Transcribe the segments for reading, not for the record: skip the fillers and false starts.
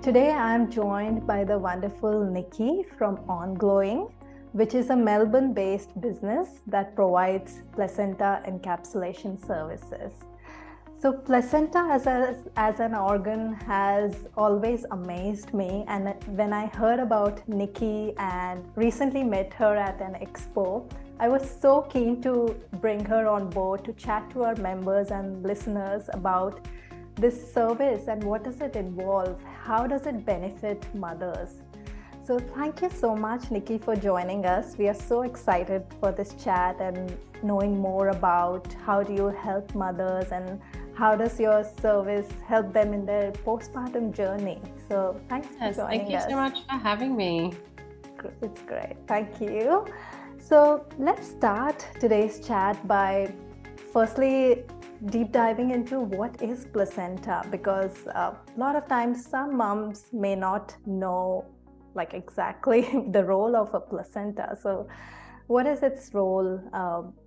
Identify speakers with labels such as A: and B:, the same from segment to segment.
A: Today I'm joined by the wonderful Nikki from Onglowing, which is a Melbourne-based business that provides placenta encapsulation services. So placenta as an organ has always amazed me, and when I heard about Nikki and recently met her at an expo, I was so keen to bring her on board to chat to our members and listeners about this service and what does it involve, how does it benefit mothers. So thank you so much, Nikki, for joining us. We are so excited for this chat and knowing more about how do you help mothers and how does your service help them in their postpartum journey. So thanks for joining us.
B: Thank you so much for having me.
A: It's great. Thank you. So let's start today's chat by firstly deep diving into what is placenta, because a lot of times some moms may not know like exactly the role of a placenta. So what is its role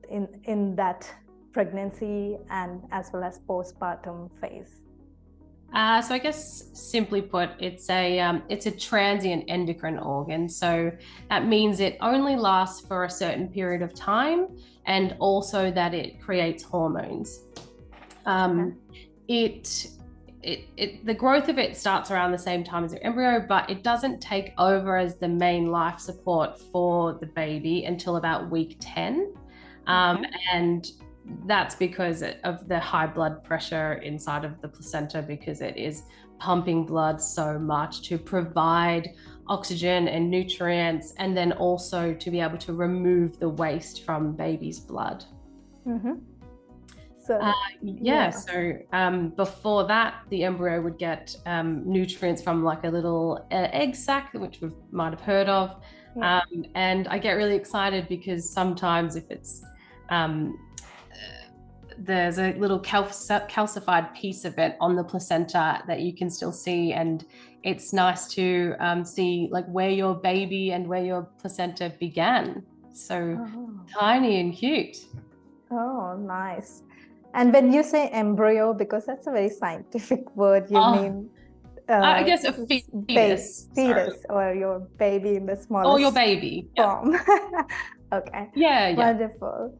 A: in that pregnancy and as well as postpartum phase?
B: So I guess simply put, it's a transient endocrine organ. So that means it only lasts for a certain period of time, and also that it creates hormones. The growth of it starts around the same time as the embryo, but it doesn't take over as the main life support for the baby until about week 10. And that's because of the high blood pressure inside of the placenta, because it is pumping blood so much to provide oxygen and nutrients, and then also to be able to remove the waste from baby's blood. So before that, the embryo would get nutrients from like a little egg sac, which we might have heard of. And I get really excited because sometimes if it's there's a little calcified piece of it on the placenta that you can still see, and it's nice to see like where your baby and where your placenta began. So tiny and cute.
A: Oh, nice. And when you say embryo, because that's a very scientific word, you mean
B: I guess a fetus.
A: Fetus, or your baby in the smallest
B: or your baby
A: form. Okay.
B: Yeah.
A: Wonderful.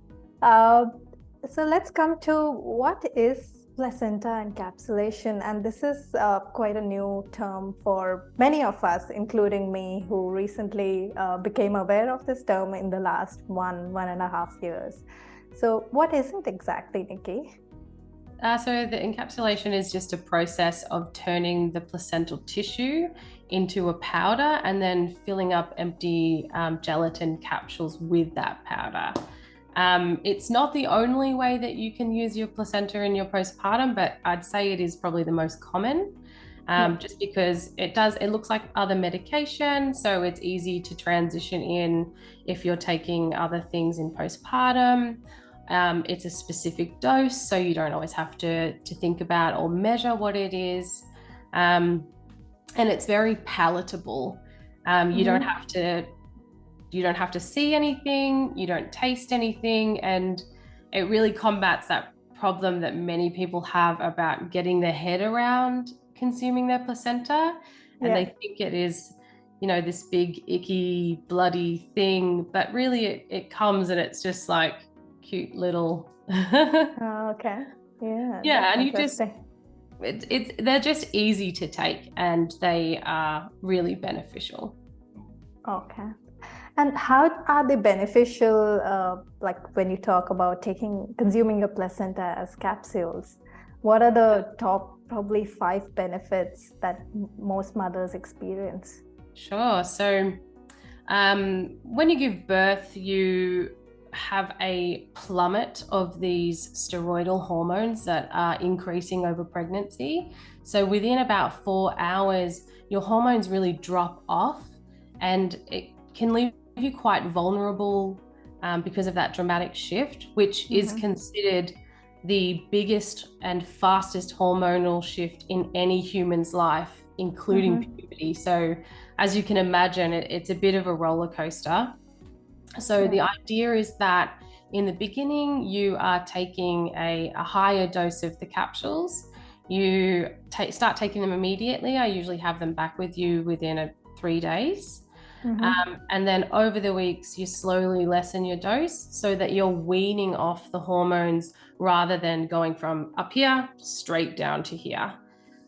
A: So let's come to what is placenta encapsulation, and this is quite a new term for many of us, including me, who recently became aware of this term in the last 1.5 years. So what is it exactly, Nikki?
B: So the encapsulation is just a process of turning the placental tissue into a powder and then filling up empty gelatin capsules with that powder. It's not the only way that you can use your placenta in your postpartum, but I'd say it is probably the most common, just because it looks like other medication, so it's easy to transition in if you're taking other things in postpartum. It's a specific dose, so you don't always have to think about or measure what it is, and it's very palatable. You don't have to see anything, you don't taste anything, and it really combats that problem that many people have about getting their head around consuming their placenta. And they think it is, this big, icky, bloody thing, but really it comes and it's just like cute little.
A: Okay. Yeah,
B: and you just, they're just easy to take, and they are really beneficial.
A: Okay. And how are they beneficial, like when you talk about consuming your placenta as capsules? What are the top probably 5 benefits that most mothers experience?
B: Sure. So when you give birth, you have a plummet of these steroidal hormones that are increasing over pregnancy. So within about 4 hours, your hormones really drop off, and it can leave you quite vulnerable because of that dramatic shift, which is considered the biggest and fastest hormonal shift in any human's life, including puberty. So as you can imagine, it's a bit of a roller coaster. So the idea is that in the beginning, you are taking a higher dose of the capsules. you start taking them immediately. I usually have them back with you within 3 days. And then over the weeks, you slowly lessen your dose so that you're weaning off the hormones rather than going from up here straight down to here.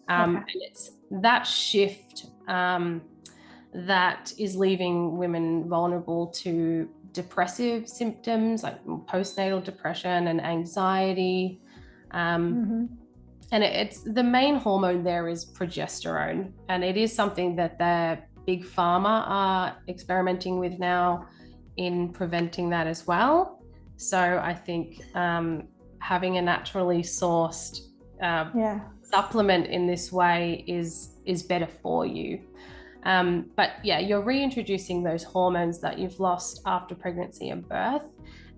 B: And it's that shift that is leaving women vulnerable to depressive symptoms like postnatal depression and anxiety. And it's the main hormone there is progesterone, and it is something that the big pharma are experimenting with now in preventing that as well. So I think having a naturally sourced supplement in this way is better for you. But yeah, you're reintroducing those hormones that you've lost after pregnancy and birth.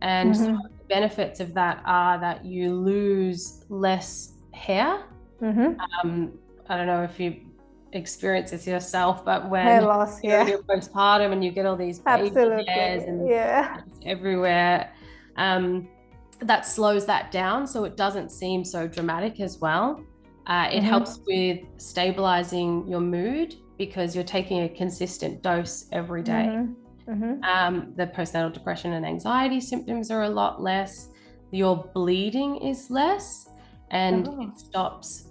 B: And some of the benefits of that are that you lose less hair. I don't know if you experience this yourself, but when
A: hair loss,
B: you're in your postpartum and you get all these baby hairs and it's everywhere, that slows that down, so it doesn't seem so dramatic as well. It helps with stabilizing your mood because you're taking a consistent dose every day. The postnatal depression and anxiety symptoms are a lot less. Your bleeding is less, and it stops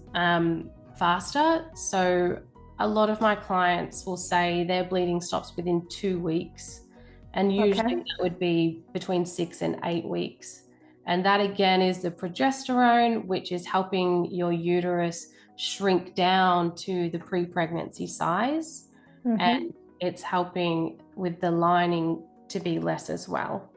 B: faster. So a lot of my clients will say their bleeding stops within 2 weeks, and usually that would be between 6 and 8 weeks. And that again is the progesterone, which is helping your uterus shrink down to the pre-pregnancy size. And it's helping with the lining to be less as well.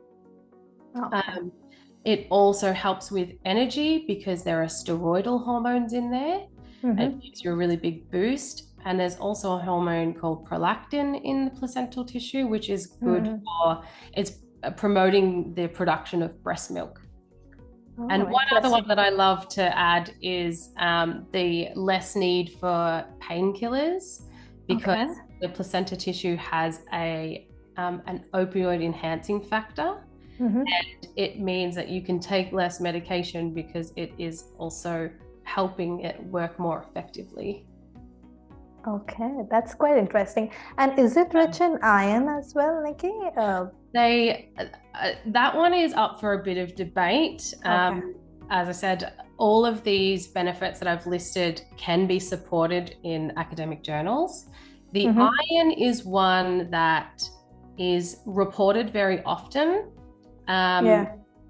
B: It also helps with energy because there are steroidal hormones in there. It gives you a really big boost. And there's also a hormone called prolactin in the placental tissue, which is good for, it's promoting the production of breast milk. And one other one that I love to add is the less need for painkillers, because the placenta tissue has an opioid enhancing factor. And it means that you can take less medication because it is also helping it work more effectively.
A: Okay, that's quite interesting. And is it rich in iron as well, Nikki?
B: That one is up for a bit of debate. As I said, all of these benefits that I've listed can be supported in academic journals. The iron is one that is reported very often.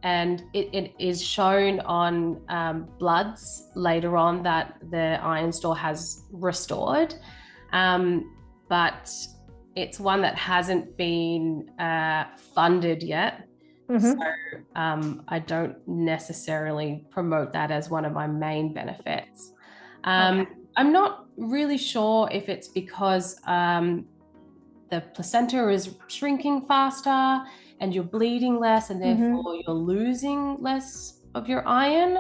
B: And it is shown on bloods later on that the iron store has restored, but it's one that hasn't been funded yet. So I don't necessarily promote that as one of my main benefits. I'm not really sure if it's because the placenta is shrinking faster and you're bleeding less and therefore you're losing less of your iron,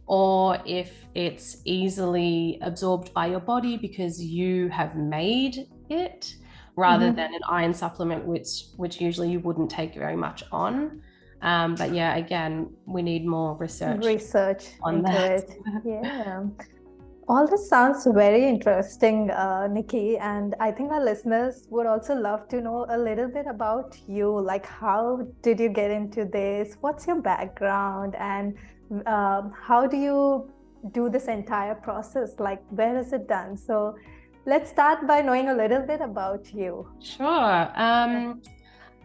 B: or if it's easily absorbed by your body because you have made it rather than an iron supplement, which usually you wouldn't take very much on. But yeah, again, we need more research on that.
A: All this sounds very interesting, Nikki, and I think our listeners would also love to know a little bit about you. Like, how did you get into this? What's your background? And how do you do this entire process? Like, where is it done? So let's start by knowing a little bit about you.
B: Sure.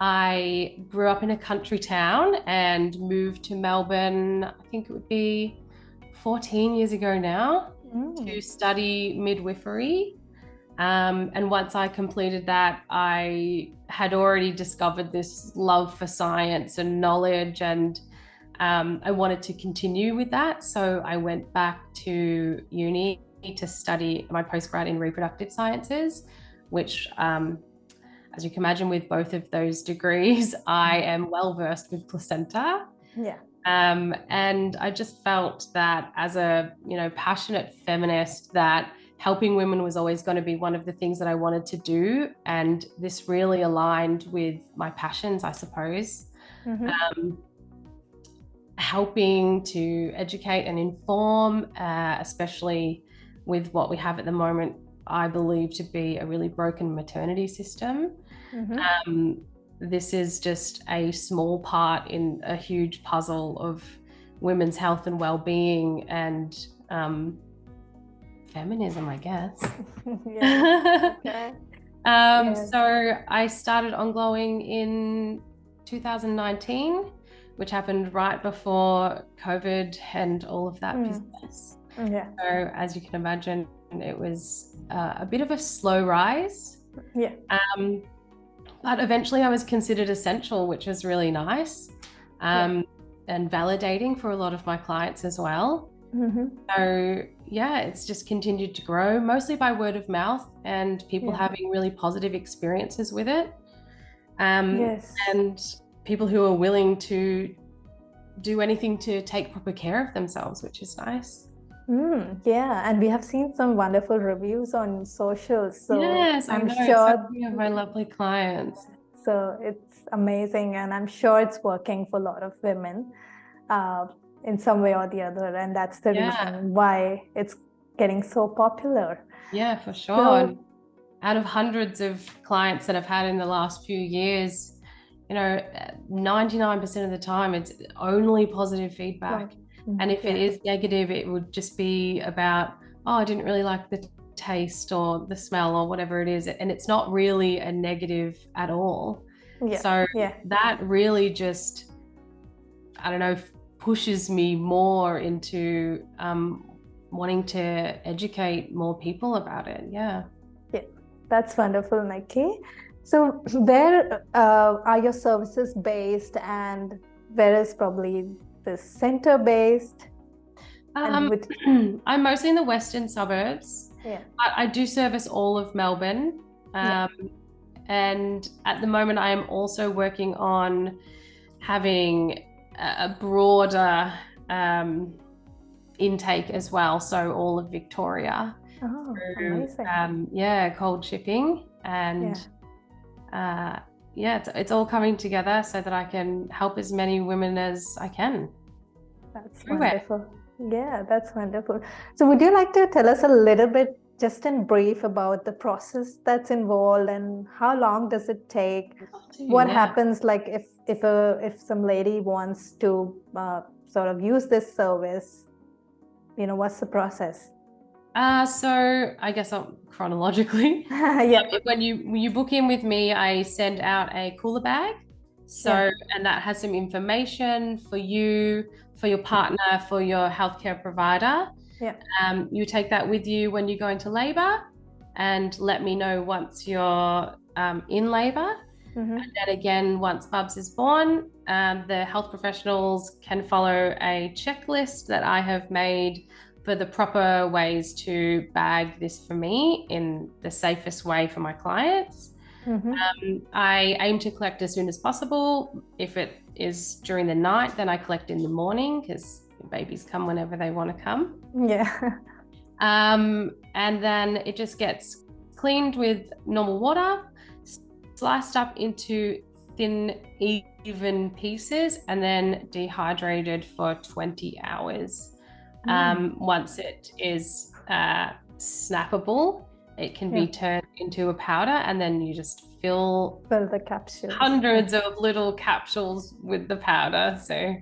B: I grew up in a country town and moved to Melbourne, I think it would be 14 years ago now, to study midwifery. And once I completed that, I had already discovered this love for science and knowledge, and I wanted to continue with that. So I went back to uni to study my postgrad in reproductive sciences, which, as you can imagine, with both of those degrees, I am well versed with placenta. And I just felt that as a, passionate feminist, that helping women was always going to be one of the things that I wanted to do. And this really aligned with my passions, I suppose. helping to educate and inform, especially with what we have at the moment, I believe to be a really broken maternity system. This is just a small part in a huge puzzle of women's health and well-being and feminism, I guess.
A: Yeah. Okay.
B: So I started Onglowing in 2019, which happened right before COVID and all of that business.
A: Yeah.
B: So as you can imagine, it was a bit of a slow rise.
A: Yeah.
B: But eventually I was considered essential, which was really nice, and validating for a lot of my clients as well. So yeah, it's just continued to grow, mostly by word of mouth and people having really positive experiences with it. And people who are willing to do anything to take proper care of themselves, which is nice.
A: Yeah, and we have seen some wonderful reviews on socials. So
B: yes,
A: I'm
B: sure
A: so
B: of my lovely clients.
A: So it's amazing, and I'm sure it's working for a lot of women in some way or the other, and that's the reason why it's getting so popular.
B: Yeah, for sure.
A: So,
B: out of hundreds of clients that I've had in the last few years, 99% of the time it's only positive feedback. And if it is negative, it would just be about, oh, I didn't really like the taste or the smell or whatever it is. And it's not really a negative at all. So that really just, I don't know, pushes me more into wanting to educate more people about it. Yeah,
A: that's wonderful, Nikki. So where are your services based, and where is probably the center based?
B: I'm mostly in the western suburbs. I do service all of Melbourne. And at the moment I am also working on having a broader intake as well, so all of Victoria.
A: Amazing.
B: Cold shipping, and it's all coming together so that I can help as many women as I can.
A: That's wonderful. Yeah, that's wonderful. So would you like to tell us a little bit, just in brief, about the process that's involved and how long does it take? What happens, like if some lady wants to sort of use this service, what's the process?
B: So I guess chronologically. When you book in with me, I send out a cooler bag. And that has some information for you, for your partner, for your healthcare provider. You take that with you when you go into labor, and let me know once you're in labor. And then again, once Bubs is born, the health professionals can follow a checklist that I have made for the proper ways to bag this for me in the safest way for my clients. I aim to collect as soon as possible. If it is during the night, then I collect in the morning, because babies come whenever they want to come. And then it just gets cleaned with normal water, sliced up into thin, even pieces, and then dehydrated for 20 hours. Once it is snappable, it can be turned into a powder, and then you just fill
A: the capsules.
B: Hundreds of little capsules with the powder. So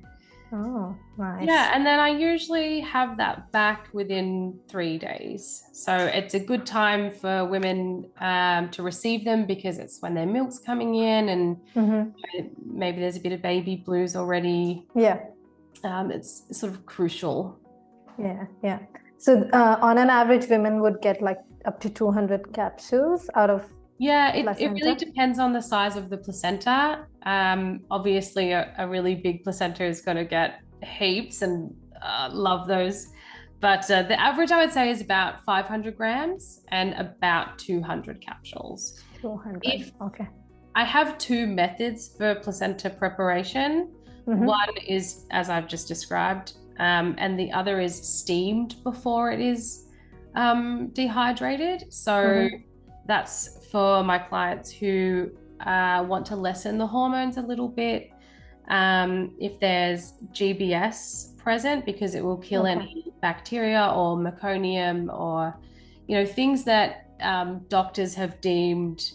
A: nice.
B: And then I usually have that back within 3 days. So it's a good time for women to receive them, because it's when their milk's coming in, and maybe there's a bit of baby blues already. It's sort of crucial.
A: So on an average, women would get like up to 200 capsules out of
B: it really depends on the size of the placenta. Obviously a really big placenta is going to get heaps, and love those, but the average I would say is about 500 grams and about 200 capsules.
A: 200.
B: I have two methods for placenta preparation. One is, as I've just described, and the other is steamed before it is dehydrated. So that's for my clients who want to lessen the hormones a little bit. if there's GBS present, because it will kill any bacteria or meconium or, things that doctors have deemed,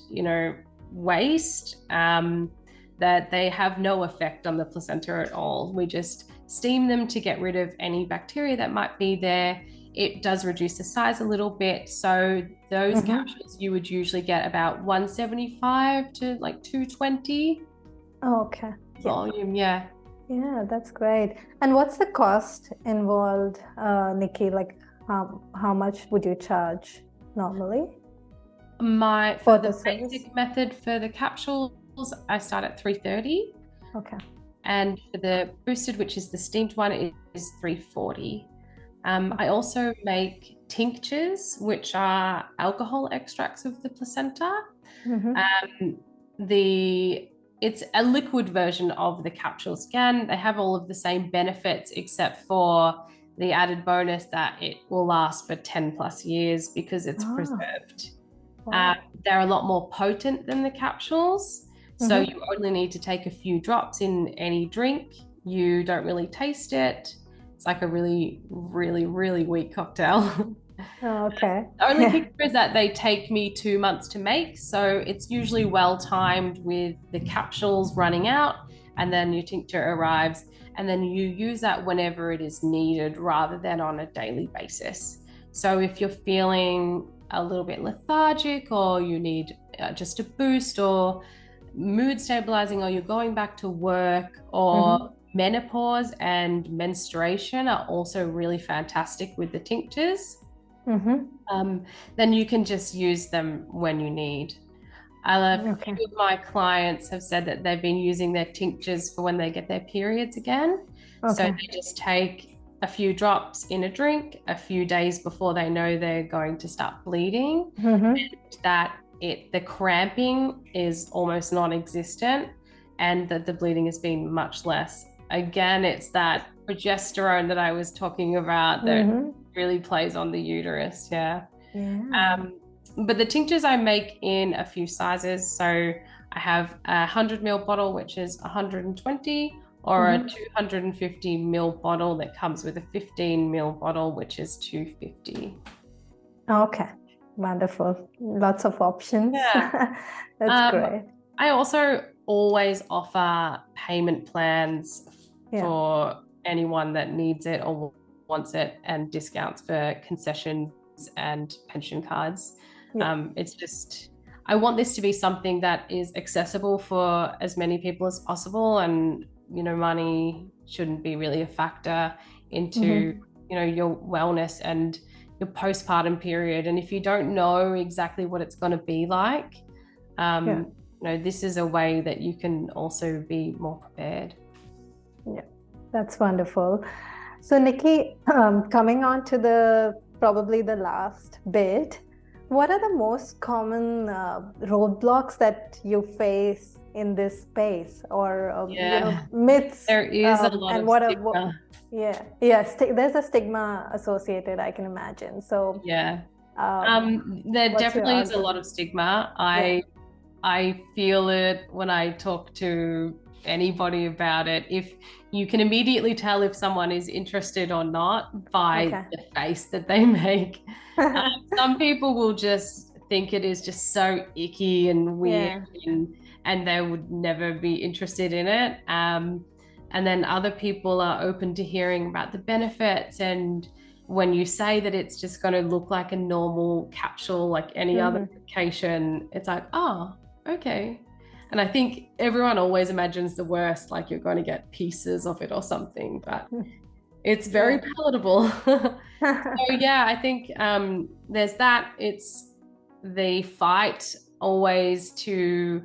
B: waste, that they have no effect on the placenta at all. We just steam them to get rid of any bacteria that might be there. It does reduce the size a little bit. So those capsules you would usually get about 175 to like 220.
A: Okay.
B: Volume, yeah.
A: Yeah, that's great. And what's the cost involved, Nikki? Like how much would you charge normally?
B: For the basic method for the capsules, I start at $330.
A: Okay.
B: And for the boosted, which is the steamed one, it is $340. I also make tinctures, which are alcohol extracts of the placenta. It's a liquid version of the capsules. Again, they have all of the same benefits, except for the added bonus that it will last for 10 plus years because it's preserved. Wow. They're a lot more potent than the capsules. So you only need to take a few drops in any drink. You don't really taste it. It's like a really, really, really weak cocktail.
A: Okay.
B: The only kicker is that they take me 2 months to make. So it's usually well timed with the capsules running out, and then your tincture arrives, and then you use that whenever it is needed rather than on a daily basis. So if you're feeling a little bit lethargic, or you need just a boost, or mood stabilizing, or you're going back to work, or menopause and menstruation are also really fantastic with the tinctures. Then you can just use them when you need. A few of my clients have said that they've been using their tinctures for when they get their periods again. So they just take a few drops in a drink a few days before they know they're going to start bleeding, and that the cramping is almost non-existent, and that the bleeding has been much less. Again, it's that progesterone that I was talking about that really plays on the uterus. But the tinctures I make in a few sizes. So I have a 100 ml bottle, which is 120, or a 250 ml bottle that comes with a 15 ml bottle, which is 250.
A: Okay, wonderful. Lots of options. That's great.
B: I also always offer payment plans for anyone that needs it or wants it, and discounts for concessions and pension cards. It's just, I want this to be something that is accessible for as many people as possible, and money shouldn't be really a factor into your wellness and your postpartum period. And if you don't know exactly what it's going to be like, this is a way that you can also be more prepared.
A: Yeah, that's wonderful. So Nikki, coming on to probably the last bit, what are the most common roadblocks that you face in this space, or myths?
B: There is a lot of stigma.
A: There's a stigma associated, I can imagine. So
B: there definitely is a lot of stigma. I feel it when I talk to anybody about it. If you can immediately tell if someone is interested or not by the face that they make. Some people will just think it is just so icky and weird, and they would never be interested in it. And then other people are open to hearing about the benefits, and when you say that it's just going to look like a normal capsule like any other medication, it's like, oh, okay. And I think everyone always imagines the worst, like you're going to get pieces of it or something, but it's very palatable. So I think there's that. It's the fight always to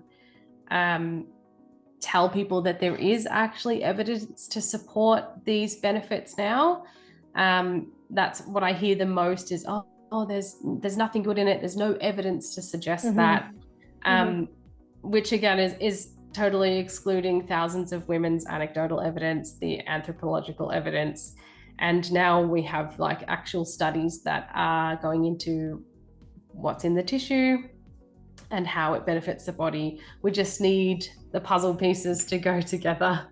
B: tell people that there is actually evidence to support these benefits now. That's what I hear the most is, there's nothing good in it. There's no evidence to suggest that. Which again is totally excluding thousands of women's anecdotal evidence, the anthropological evidence. And now we have like actual studies that are going into what's in the tissue and how it benefits the body. We just need the puzzle pieces to go together.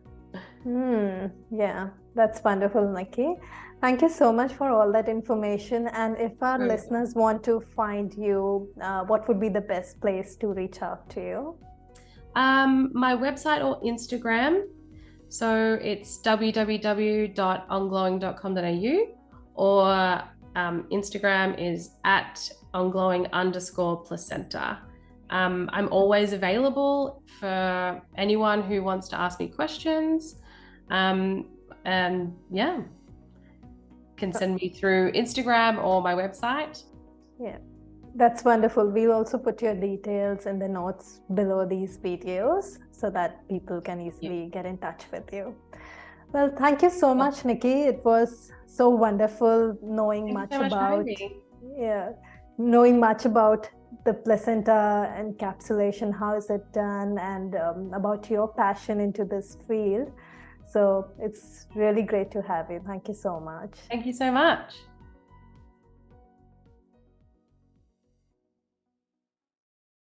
A: Yeah, that's wonderful, Nikki. Thank you so much for all that information. And if our
B: Right.
A: listeners want to find you, what would be the best place to reach out to you?
B: My website or Instagram. So it's www.onglowing.com.au, or Instagram is at onglowing_placenta. I'm always available for anyone who wants to ask me questions. And yeah, can send me through Instagram or my website.
A: Yeah, that's wonderful. We'll also put your details in the notes below these videos so that people can easily get in touch with you. Well, thank you so much, Nikki. It was so wonderful knowing
B: Thank
A: much
B: you so much for
A: about
B: having me.
A: knowing much about the placenta encapsulation, how is it done, and about your passion into this field. So it's really great to have you. Thank you so much.
B: Thank you so much.